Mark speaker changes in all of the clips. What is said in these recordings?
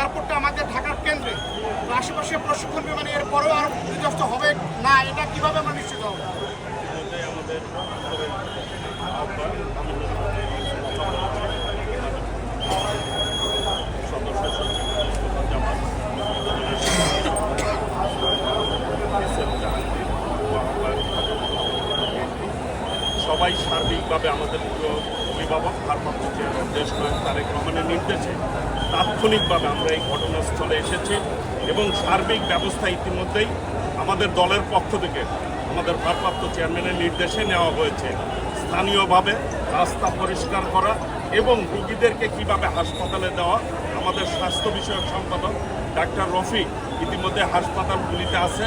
Speaker 1: এয়ারপোর্টটা আমাদের ঢাকার কেন্দ্রে, তো আশেপাশে প্রশিক্ষণ বিমান এর পরেও আরও ক্ষতিগ্রস্ত হবে না, এটা কীভাবে আমরা নিশ্চিত হবো?
Speaker 2: আমাদের সবাই সার্বিকভাবে আমাদের পুরো অভিভাবক ভারপ্রাপ্ত চেয়ারম্যান দেশ নায়ক তারেক রহমানের নির্দেশে তাৎক্ষণিকভাবে আমরা এই ঘটনাস্থলে এসেছি এবং সার্বিক ব্যবস্থা ইতিমধ্যেই আমাদের দলের পক্ষ থেকে আমাদের ভারপ্রাপ্ত চেয়ারম্যানের নির্দেশে নেওয়া হয়েছে। স্থানীয়ভাবে রাস্তা পরিষ্কার করা এবং রোগীদেরকে কিভাবে হাসপাতালে দেওয়া, আমাদের স্বাস্থ্য বিষয়ক সম্পাদক ডাক্তার রফিক ইতিমধ্যে হাসপাতালগুলিতে আছে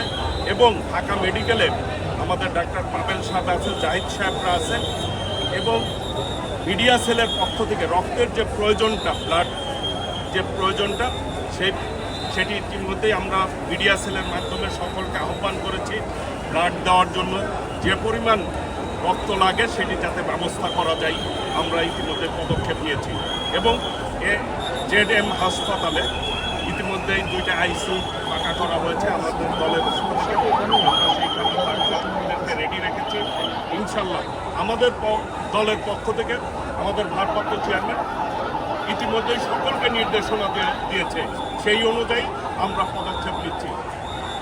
Speaker 2: এবং ঢাকা মেডিকেলে আমাদের ডাক্তার পাবেল সাহেব আছে, জাহিদ সাহেবরা আছে এবং মিডিয়া সেলের পক্ষ থেকে রক্তের যে প্রয়োজনটা, ব্লাড যে প্রয়োজনটা সেটি ইতিমধ্যেই আমরা মিডিয়া সেলের মাধ্যমে সকলকে আহ্বান করেছি ব্লাড দেওয়ার জন্য। যে পরিমাণ রক্ত লাগে সেটি যাতে ব্যবস্থা করা যায় আমরা ইতিমধ্যে পদক্ষেপ নিয়েছি এবং জেডএম হাসপাতালে ইতিমধ্যেই 2টা আইসিইউ পাকা করা হয়েছে। আমাদের দলের সেইখানে রেডি রেখেছি। ইনশাল্লাহ আমাদের দলের পক্ষ থেকে আমাদের ভারপ্রাপ্ত চেয়ারম্যান ইতিমধ্যেই সকলকে নির্দেশনা দিয়েছে, সেই অনুযায়ী আমরা পদক্ষেপ নিচ্ছি।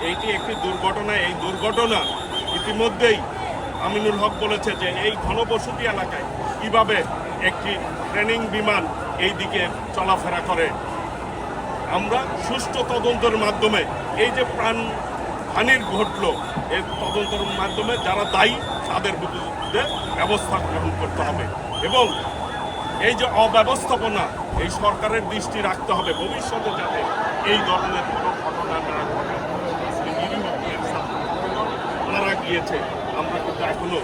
Speaker 2: এইটি একটি দুর্ঘটনা, এই দুর্ঘটনা ইতিমধ্যেই আমিনুল হক বলেছে যে এই ঘনবসতি এলাকায় কিভাবে একটি ট্রেনিং বিমান এই দিকে চলাফেরা করে। আমরা সুষ্ঠু তদন্তের মাধ্যমে এই যে প্রাণহানির ঘটল এর তদন্তের মাধ্যমে যারা দায়ী তাদের বিরুদ্ধে ব্যবস্থা গ্রহণ করতে হবে এবং এই যে অব্যবস্থাপনা এই সরকারের দৃষ্টি রাখতে হবে ভবিষ্যতে যাতে এই ধরনের কোনো ঘটনা না ঘটে। মারা গিয়েছে আমরা কিন্তু এখনো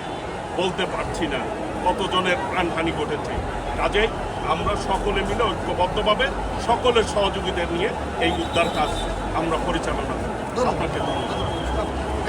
Speaker 2: বলতে পারছি না কতজনের প্রাণহানি ঘটেছে। কাজেই আমরা সকলে মিলে ঐক্যবদ্ধভাবে সকলের সহযোগিতা নিয়ে এই উদ্ধার কাজ আমরা পরিচালনা করব। আপনাকে ধন্যবাদ।